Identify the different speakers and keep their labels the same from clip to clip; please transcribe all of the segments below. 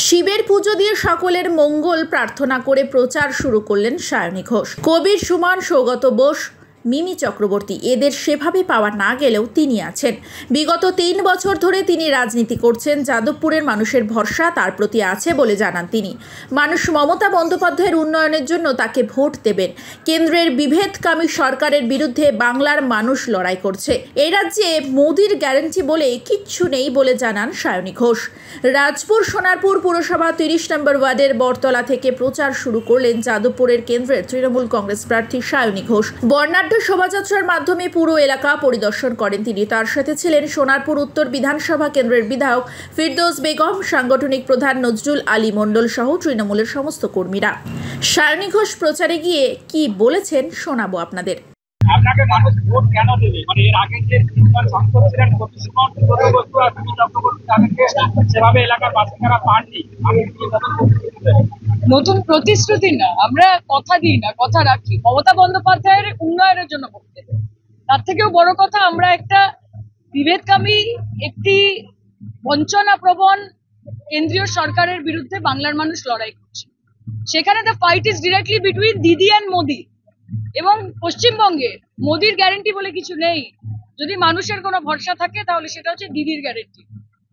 Speaker 1: শিবের পুজো দিয়ে সকলের মঙ্গল প্রার্থনা করে প্রচার শুরু করলেন সায়নী ঘোষ। কবির সুমন, সৌগত বোস, মিমি চক্রবর্তী এদের সেভাবে পাওয়া না গেলেও তিনি আছেন। বিগত 3 বছর ধরে তিনি রাজনীতি করছেন। যাদবপুরের মানুষের ভরসা তার প্রতি আছে বলে জানান তিনি। মানুষ মমতা বন্দ্যোপাধ্যায়ের উন্নয়নের জন্য তাকে ভোট দেবেন। কেন্দ্রের বিভেদকামী সরকারের বিরুদ্ধে বাংলার মানুষ লড়াই করছে। এই রাজ্যে মোদির গ্যারান্টি বলে কিচ্ছু নেই বলে জানান সায়নী ঘোষ। রাজপুর সোনারপুর পুরসভা 30 নম্বর ওয়ার্ডের বরতলা থেকে প্রচার শুরু করলেন যাদবপুরের কেন্দ্রের তৃণমূল কংগ্রেস প্রার্থী সায়নী ঘোষ। বর্ণাঢ্য শোভাযাত্রার মাধ্যমে পুরো এলাকা পরিদর্শন করেন তিনি। তার সাথে ছিলেন সোনারপুর উত্তর বিধানসভা কেন্দ্রের বিধায়ক ফিরদৌস বেগম, সাংগঠনিক প্রধান নজরুল আলী মণ্ডল সহ তৃণমূলের সমস্ত কর্মীরা। সায়নী ঘোষ প্রচারে গিয়ে কি বলেছেন শোনাবো আপনাদের।
Speaker 2: আপনাকে মানুষ ভোট কেন দেবে? মানে এর আগে যে তিনজন সাংসদ ছিলেন তাদেরকে সেভাবে এলাকার বাসিন্দারা পাননি।
Speaker 3: নতুন প্রতিশ্রুতি না, আমরা কথা দিই না, কথা রাখি। মমতা বন্দ্যোপাধ্যায়ের উন্নয়নের জন্য ভোট দেবে। তার থেকেও বড় কথা, আমরা একটা বিভেদকামী, একটি বঞ্চনাপ্রবণ কেন্দ্রীয় সরকারের বিরুদ্ধে বাংলার মানুষ লড়াই করছে। সেখানে the fight is directly between দিদি অ্যান্ড মোদি। এবং পশ্চিমবঙ্গে মোদির গ্যারেন্টি বলে কিছু নেই। যদি মানুষের কোনো ভরসা থাকে তাহলে সেটা হচ্ছে দিদির গ্যারেন্টি,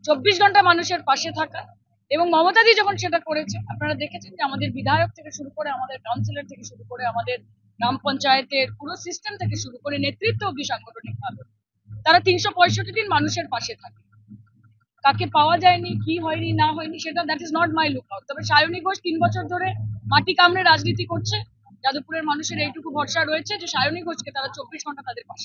Speaker 3: 24 ঘন্টা মানুষের পাশে থাকা। এবং মমতাদি যখন সেটা করেছে, আপনারা দেখেছেন যে আমাদের বিধায়ক থেকে শুরু করে, আমাদের কাউন্সিলর থেকে শুরু করে, আমাদের গ্রাম পঞ্চায়েতের পুরো সিস্টেম থেকে শুরু করে নেতৃত্ব অব্দি সাংগঠনিকভাবে তারা 365 দিন মানুষের পাশে থাকে। কাকে পাওয়া যায়নি, কি হয়নি না হয়নি, সেটা that is not my look out. তবে সায়নী ঘোষ 3 বছর ধরে মাটি কামড়ে রাজনীতি করছে। যাদবপুরের মানুষের এইটুকু ভরসা রয়েছে যে সায়নী ঘোষকে তারা 24 ঘন্টা তাদের পাশে।